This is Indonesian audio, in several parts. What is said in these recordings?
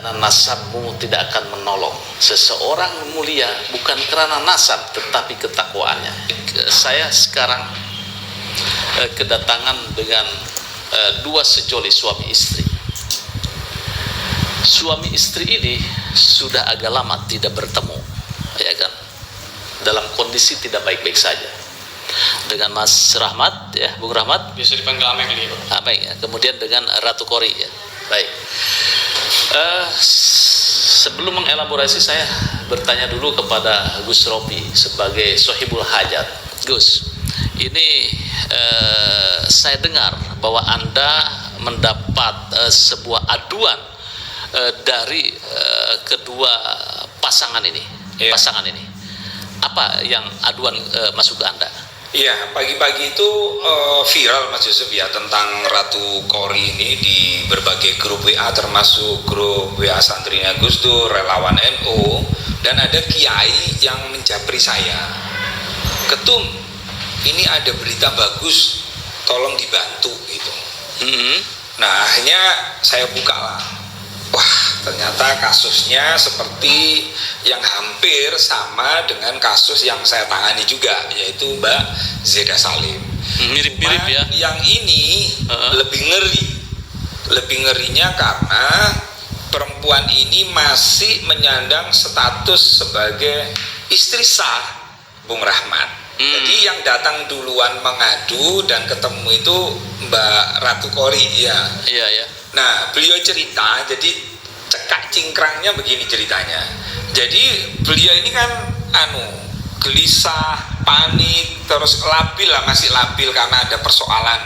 Karena nasabmu tidak akan menolong. Seseorang mulia bukan karena nasab, tetapi ketakwaannya. Saya sekarang kedatangan dengan dua sejoli suami istri. Suami istri ini sudah agak lama tidak bertemu, ya kan? Dalam kondisi tidak baik-baik saja. Dengan Mas Rahmat, ya, Bung Rahmat. Biasa dipanggil Ameng dia, Pak. Ameng, ya. Kemudian dengan Ratu Kori, ya. Baik. Sebelum mengelaborasi, saya bertanya dulu kepada Gus Robi sebagai sohibul hajat. Gus, ini saya dengar bahwa Anda mendapat sebuah aduan dari kedua pasangan ini. Iya. Pasangan ini, apa yang aduan masuk ke Anda? Iya, pagi-pagi itu viral Mas Yusuf ya tentang Ratu Kori ini di berbagai grup WA, termasuk grup WA santrinya Gus Dur, relawan NU, dan ada kiai yang menjabri saya. Ketum, ini ada berita bagus, tolong dibantu gitu. Nah, akhirnya saya buka lah. Wah, ternyata kasusnya seperti yang hampir sama dengan kasus yang saya tangani juga, yaitu Mbak Zeda Salim. Mirip-mirip ya. Yang ini lebih ngeri. Lebih ngerinya karena perempuan ini masih menyandang status sebagai istri sah Bung Rahmat. Jadi yang datang duluan mengadu dan ketemu itu Mbak Ratu Kori, ya. Iya, ya. Nah, beliau cerita, jadi cekak cingkrangnya begini ceritanya. Jadi beliau ini kan gelisah, panik, terus labil lah, masih labil karena ada persoalan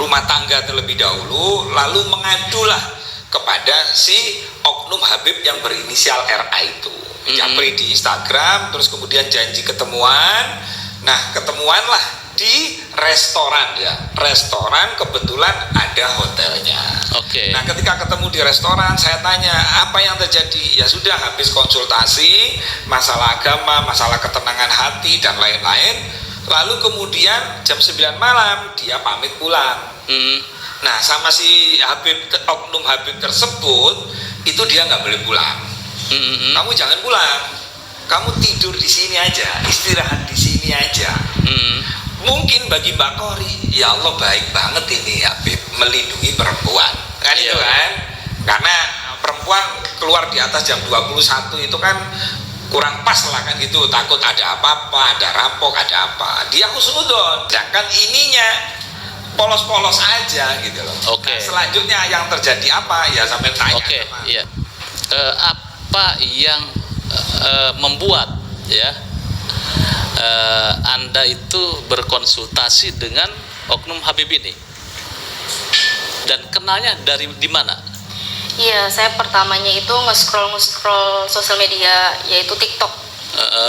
rumah tangga terlebih dahulu, lalu mengadulah kepada si oknum Habib yang berinisial RA itu. Japri di Instagram, terus kemudian janji ketemuan. Nah, ketemuanlah di restoran, ya. Restoran kebetulan ada hotelnya. Oke. Nah, ketika ketemu di restoran, saya tanya apa yang terjadi. Ya sudah, habis konsultasi masalah agama, masalah ketenangan hati dan lain-lain. Lalu kemudian jam 9 malam dia pamit pulang. Nah, sama si Habib, oknum Habib tersebut itu dia nggak boleh pulang. Kamu jangan pulang, kamu tidur di sini aja, istirahat di sini aja. Mungkin bagi Mbak Kori, ya Allah baik banget ini Habib melindungi perempuan, kan itu kan? Karena perempuan keluar di atas jam 21 itu kan kurang pas lah kan gitu, takut ada apa-apa, ada rampok, ada apa. Dia husnudon, sedangkan ininya polos-polos aja gitu loh. Oke. Nah, selanjutnya yang terjadi apa? Ya sampai tanya. Oke, iya. Apa yang membuat ya Anda itu berkonsultasi dengan oknum Habib ini, dan kenalnya dari di mana? Iya, saya pertamanya itu nge-scroll sosial media, yaitu TikTok,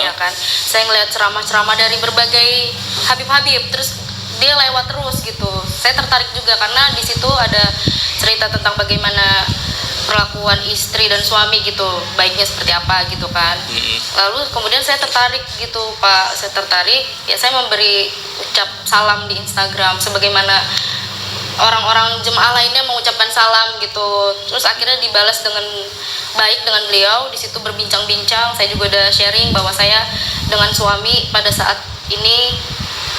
ya kan. Saya ngeliat ceramah-ceramah dari berbagai Habib-Habib, terus dia lewat terus gitu. Saya tertarik juga karena di situ ada cerita tentang bagaimana perlakuan istri dan suami gitu, baiknya seperti apa gitu kan. Lalu kemudian saya tertarik gitu Pak, saya tertarik, ya saya memberi ucap salam di Instagram sebagaimana orang-orang jemaah lainnya mengucapkan salam gitu. Terus akhirnya dibalas dengan baik dengan beliau. Di situ berbincang-bincang, saya juga udah sharing bahwa saya dengan suami pada saat ini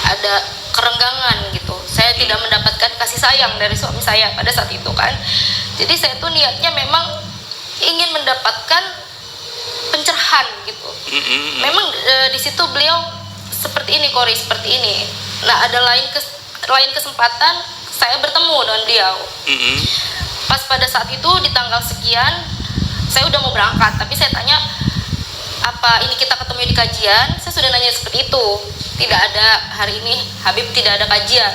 ada kerenggangan gitu. Saya tidak mendapatkan kasih sayang dari suami saya pada saat itu kan. Jadi saya tuh niatnya memang ingin mendapatkan pencerahan gitu. Memang di situ beliau seperti ini, Kori, seperti ini. Nah, ada lain kesempatan saya bertemu dengan beliau. Pas pada saat itu di tanggal sekian saya udah mau berangkat, tapi saya tanya apa ini kita ketemu di kajian. Saya sudah nanya seperti itu. Tidak ada hari ini Habib, tidak ada kajian.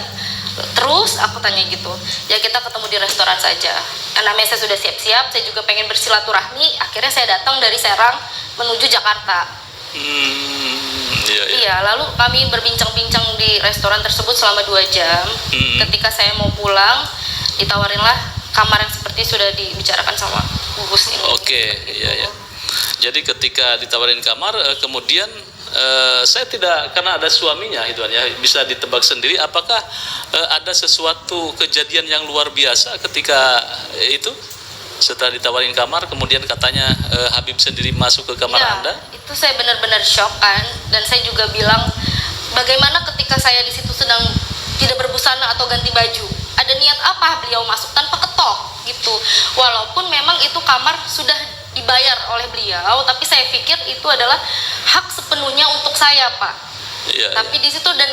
Terus aku tanya gitu, ya kita ketemu di restoran saja. Namanya saya sudah siap-siap, saya juga pengen bersilaturahmi. Akhirnya saya datang dari Serang menuju Jakarta. Iya, lalu kami berbincang-bincang di restoran tersebut selama 2 jam. Ketika saya mau pulang, ditawarinlah kamar yang seperti sudah dibicarakan sama Bu Gus ini. Oke, iya. Jadi ketika ditawarin kamar, kemudian saya tidak, karena ada suaminya itu ya, bisa ditebak sendiri apakah ada sesuatu kejadian yang luar biasa ketika itu Setelah ditawarin kamar, kemudian katanya Habib sendiri masuk ke kamar Ya, Anda? itu saya benar-benar shock kan, dan saya juga bilang bagaimana ketika saya di situ sedang tidak berbusana atau ganti baju, ada niat apa beliau masuk tanpa ketok gitu. Walaupun memang itu kamar sudah dibayar oleh beliau, tapi saya pikir itu adalah hak sepenuhnya untuk saya, Pak. Iya. Tapi di situ, dan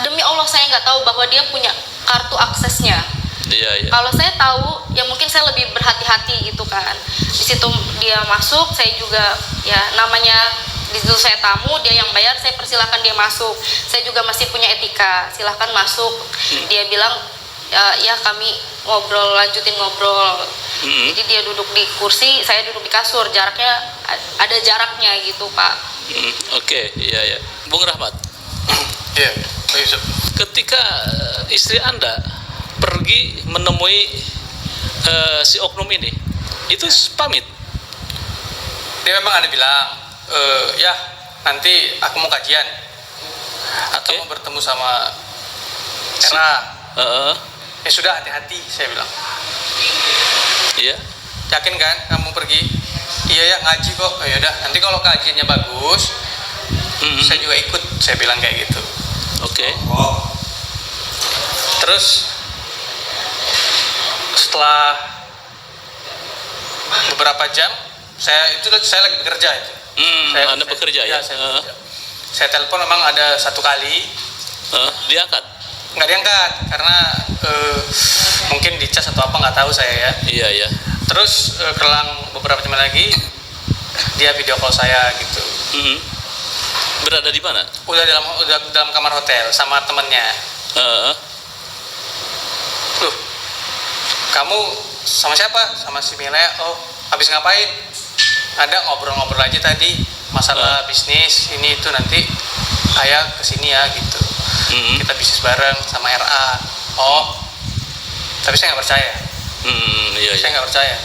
demi Allah saya nggak tahu bahwa dia punya kartu aksesnya. Iya. Kalau saya tahu, ya mungkin saya lebih berhati-hati gitu kan. Di situ dia masuk, saya juga ya namanya di situ saya tamu, dia yang bayar, saya persilahkan dia masuk. Saya juga masih punya etika, silahkan masuk. Dia bilang ya kami lanjutin ngobrol. Jadi dia duduk di kursi, saya duduk di kasur, jaraknya ada jaraknya gitu, Pak. Oke, iya. Bung Rahmat. Iya, Pak Yusuf. Ketika istri Anda pergi menemui si oknum ini, itu pamit? Dia memang ada bilang, ya nanti aku mau kajian atau Oke. mau bertemu sama Era. Ya sudah, hati-hati, saya bilang. Iya. Yakin kan kamu pergi? Iya ya, ngaji kok. Oh, ya udah, nanti kalau kajiannya bagus, saya juga ikut, saya bilang kayak gitu. Oke. Terus setelah beberapa jam, saya lagi bekerja itu. Anda bekerja ya? Saya bekerja. Saya telepon, memang ada satu kali, Diangkat? nggak diangkat karena mungkin dicas atau apa, nggak tahu saya ya. Iya. Terus kelang beberapa jam lagi dia video call saya gitu. Berada di mana? Udah dalam kamar hotel sama temennya. Loh, kamu sama siapa? Sama si Mila. Oh, habis ngapain? Ada ngobrol-ngobrol aja tadi masalah bisnis ini itu, nanti ayah kesini ya gitu. Kita bisnis bareng sama RA. Oh, tapi saya nggak percaya. Iya. Saya nggak percaya.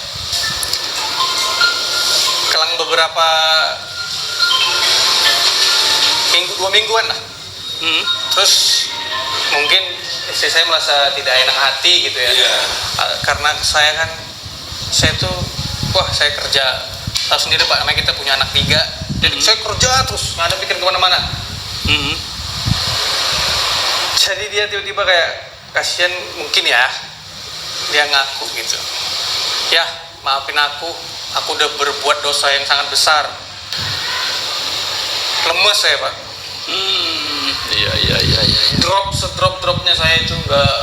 Kelang beberapa dua mingguan lah. Terus mungkin istri saya merasa tidak enak hati gitu ya. Karena saya tuh, saya kerja, tahu sendiri Pak, namanya kita punya anak 3. Jadi saya kerja terus, nggak ada pikir kemana-mana. Jadi dia tiba-tiba kayak kasihan mungkin ya, dia ngaku gitu. Ya, maafin aku udah berbuat dosa yang sangat besar. Lemes saya Pak. Iya. Drop-dropnya saya itu nggak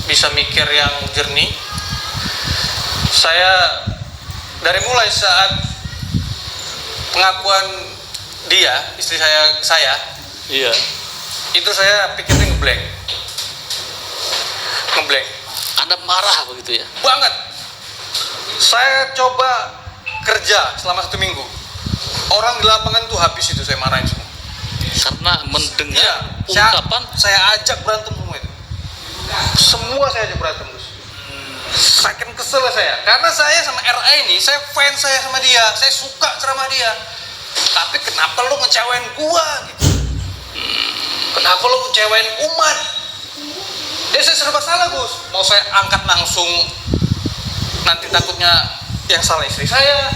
bisa mikir yang jernih. Saya dari mulai saat pengakuan dia, istri saya Iya. itu saya pikirnya ngeblank. Anda marah begitu ya? Banget. Saya coba kerja selama 1 minggu. Orang di lapangan tuh habis itu saya marahin semua. Karena mendengar Iya, ungkapan. saya ajak berantem semua itu. Semua saya ajak berantem terus. Saking kesel saya, karena saya sama RA ini, saya fans saya sama dia, saya suka ceramah dia. Tapi kenapa lu ngecewain gua gitu? Kenapa lu ngecewain umat? Dia saya serba salah Gus. Mau saya angkat langsung, nanti takutnya yang salah istri saya.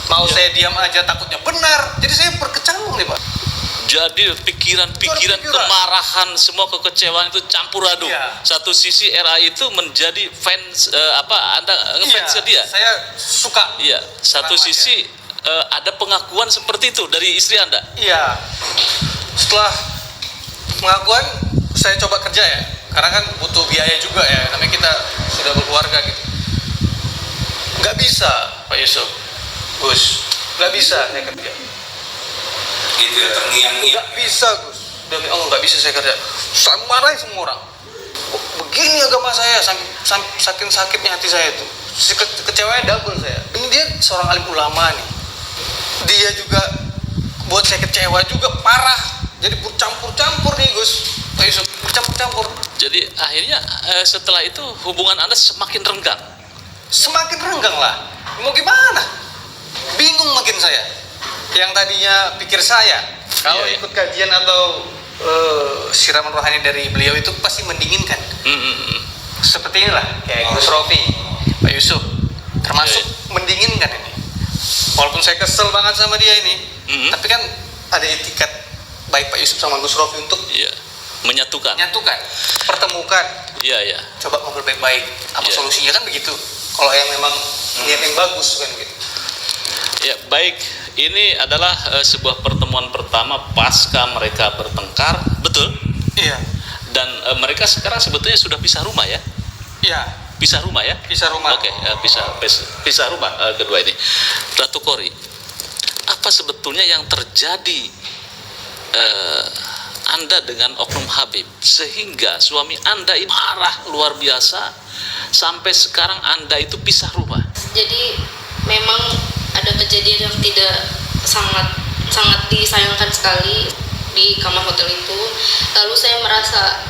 Mau saya diam aja takutnya benar. Jadi saya berkecamuk nih Pak. Jadi pikiran kemarahan, semua kekecewaan itu campur aduk. Iya. Satu sisi RA itu menjadi fans Anda ngefans ke dia. Saya suka. Iya. Satu Namanya. sisi ada pengakuan seperti itu dari istri Anda. Iya. Setelah pengakuan saya coba kerja ya. Karena kan butuh biaya juga ya. Namanya kita sudah berkeluarga gitu. Nggak bisa Pak Yusuf, Gus. Nggak bisa saya kerja. Gitu ya, terngiang-ngiang. Nggak bisa Gus. Demi Allah nggak bisa saya kerja. Saya marahin semua orang. Kok begini agama saya, saking sakitnya hati saya itu. Kecewanya double saya. Ini dia seorang alim ulama nih. Dia juga buat saya kecewa juga parah. Jadi bercampur-campur nih Gus. Pak Yusuf, bercampur-campur. Jadi akhirnya setelah itu hubungan Anda semakin renggang. Semakin renggang lah. Mau gimana? Bingung makin saya. Yang tadinya pikir saya kalau Iya. ikut kajian atau siraman rohani dari beliau itu pasti mendinginkan. Seperti inilah kayak Gus Rofi, Pak Yusuf. termasuk mendinginkan ini. Walaupun saya kesel banget sama dia ini, tapi kan ada etikat baik Pak Yusuf sama Gus Rofi untuk menyatukan, pertemukan. Iya. Coba ngobrol baik-baik, apa solusinya, kan begitu. Kalau yang memang niat yang bagus kan gitu. Ya, baik. Ini adalah sebuah pertemuan pertama pasca mereka bertengkar, betul? Iya. Dan mereka sekarang sebetulnya sudah pisah rumah ya? Iya. Pisah rumah ya? Pisah rumah. Oke, pisah rumah kedua ini. Ratu Kori, apa sebetulnya yang terjadi Anda dengan oknum Habib sehingga suami Anda ini marah luar biasa sampai sekarang Anda itu pisah rumah? Jadi memang ada kejadian yang tidak sangat disayangkan sekali di kamar hotel itu. Lalu saya merasa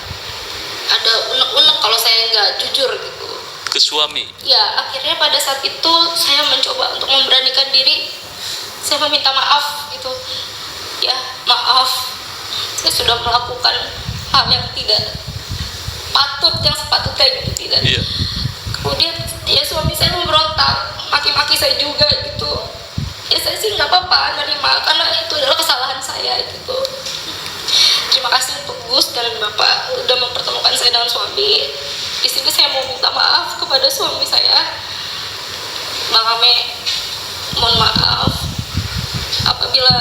ada unek-unek kalau saya nggak jujur gitu Ke suami? ya. Akhirnya pada saat itu saya mencoba untuk memberanikan diri. Saya meminta maaf gitu ya. Maaf, saya sudah melakukan hal yang tidak patut, yang sepatutnya gitu, tidak. Kemudian ya suami saya memberontak, maki-maki saya juga gitu. Ya saya sih nggak apa-apa nerima karena itu adalah kesalahan saya gitu. Terima kasih untuk Gus dan Bapak udah mempertemukan saya dengan suami. Di sini saya mau minta maaf kepada suami saya, Bang Ame. Mohon maaf apabila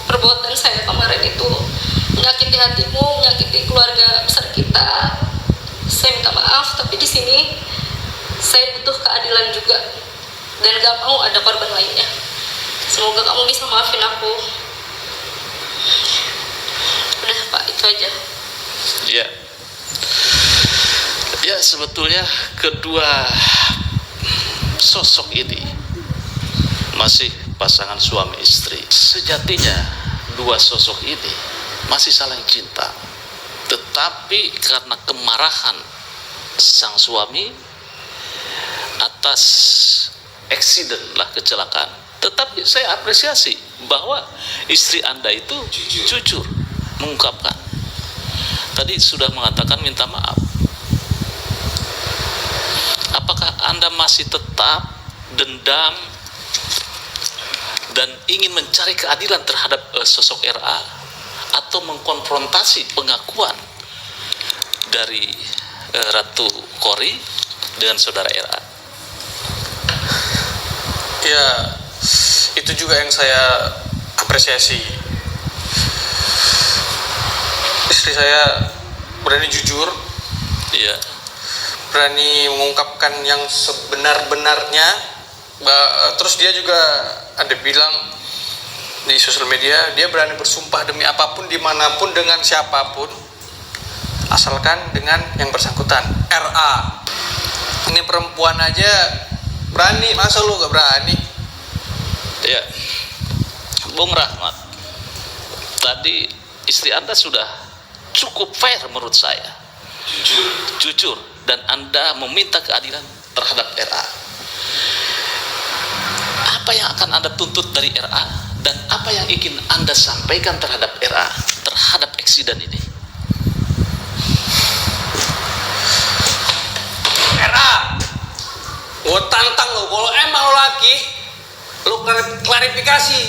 perbuatan saya kemarin itu menyakiti hatimu, menyakiti keluarga besar kita. Saya minta maaf, tapi di sini saya butuh keadilan juga dan gak mau ada korban lainnya. Semoga kamu bisa maafin aku. Udah Pak, itu aja. Ya, sebetulnya kedua sosok ini masih pasangan suami istri. Sejatinya dua sosok ini masih saling cinta, tetapi karena kemarahan sang suami atas kecelakaan. Tetapi saya apresiasi bahwa istri Anda itu jujur mengungkapkan. Tadi sudah mengatakan minta maaf. Apakah Anda masih tetap dendam dan ingin mencari keadilan terhadap sosok RA, atau mengkonfrontasi pengakuan dari Ratu Kori dengan saudara RA? Ya, itu juga yang saya apresiasi. Istri saya berani jujur, berani mengungkapkan yang sebenar-benarnya. Terus dia juga ada bilang di sosial media, dia berani bersumpah demi apapun, dimanapun, dengan siapapun, asalkan dengan yang bersangkutan, RA. Ini perempuan aja berani, masa lu gak berani? Ya, Bung Rahmat, tadi istri Anda sudah cukup fair menurut saya, jujur, dan Anda meminta keadilan terhadap RA. Apa yang akan Anda tuntut dari RA, dan apa yang ingin Anda sampaikan terhadap RA, terhadap eksiden ini? RA, gue tantang lo, kalau emang lo laki, lo klarifikasi,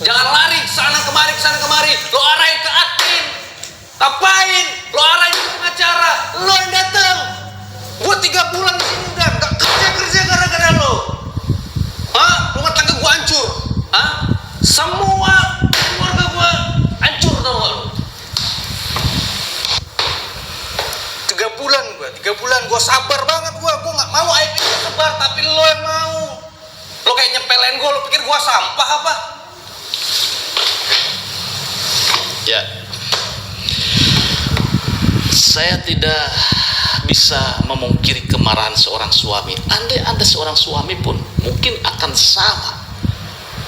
jangan lari sana kemari, lo arahin ke admin. Ngapain? Lo arahin ke pengacara, lo yang dateng. Gue 3 bulan di sini udah gak kerja gara-gara lo. Rumah tangga gue hancur. Semua keluarga gue hancur, tau gak lo? 3 bulan gue sabar banget, gue gak mau aib itu sebar, tapi lo yang mau. Lo kayak nyepelin gue, lo pikir gue sampah apa? Ya, saya tidak bisa memungkiri kemarahan seorang suami. Andai Anda seorang suami pun mungkin akan sama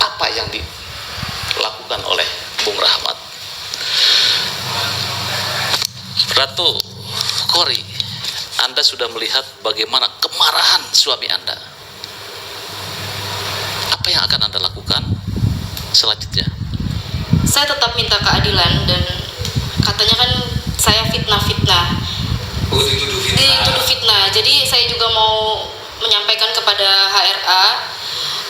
apa yang dilakukan oleh Bung Rahmat. Ratu Kori, Anda sudah melihat bagaimana kemarahan suami Anda. Apa yang akan Anda lakukan selanjutnya? Saya tetap minta keadilan, dan katanya kan saya fitnah. Dituduh fitnah. Jadi saya juga mau menyampaikan kepada HRA,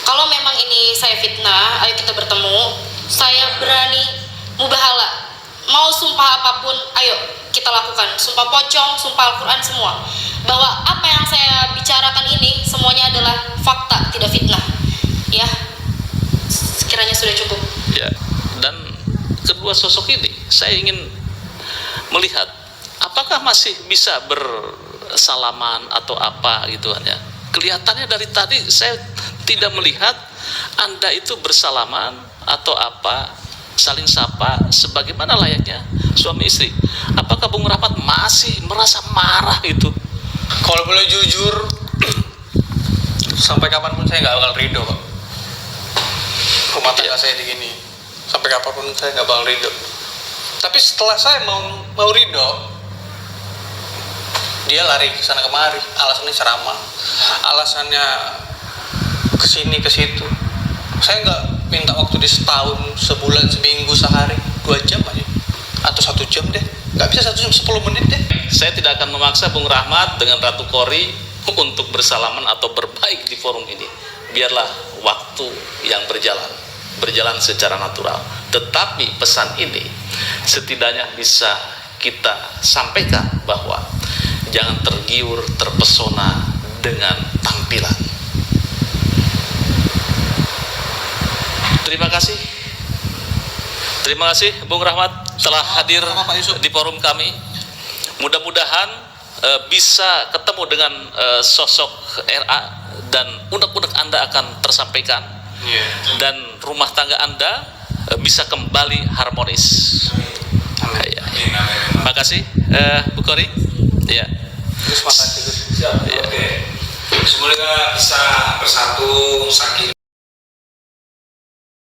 kalau memang ini saya fitnah, ayo kita bertemu. Saya berani mubahala. Mau sumpah apapun, ayo kita lakukan. Sumpah pocong, sumpah Al-Quran, semua. Bahwa apa yang saya bicarakan ini semuanya adalah fakta, tidak fitnah. Ya, sekiranya sudah cukup. Ya, dan kedua sosok ini saya ingin melihat apakah masih bisa bersalaman atau apa gitu kan ya. Kelihatannya dari tadi saya tidak melihat Anda itu bersalaman atau apa, saling sapa sebagaimana layaknya suami istri. Apakah Bung Rahmat masih merasa marah itu? Kalau boleh jujur, sampai kapanpun saya nggak bakal ridho kok. Rumah tangga saya digini, sampai kapanpun saya nggak bakal ridho. Tapi setelah saya mau ridho, dia lari ke sana kemari, alasannya ceramah, alasannya kesini ke situ. Saya nggak minta waktu di setahun, sebulan, seminggu, sehari, 2 jam aja, atau 1 jam deh. Nggak bisa 1 jam, 10 menit deh. Saya tidak akan memaksa Bung Rahmat dengan Ratu Kori untuk bersalaman atau berbaik di forum ini. Biarlah waktu yang berjalan secara natural. Tetapi pesan ini setidaknya bisa kita sampaikan bahwa jangan tergiur, terpesona dengan tampilan. Terima kasih Bung Rahmat telah hadir di forum kami. Mudah-mudahan bisa ketemu dengan sosok RA dan unek-unek Anda akan tersampaikan, dan rumah tangga Anda bisa kembali harmonis. Ya. Terima kasih Bu Kori. Ya. Terima kasih Gus. Oke. Semoga bisa bersatu,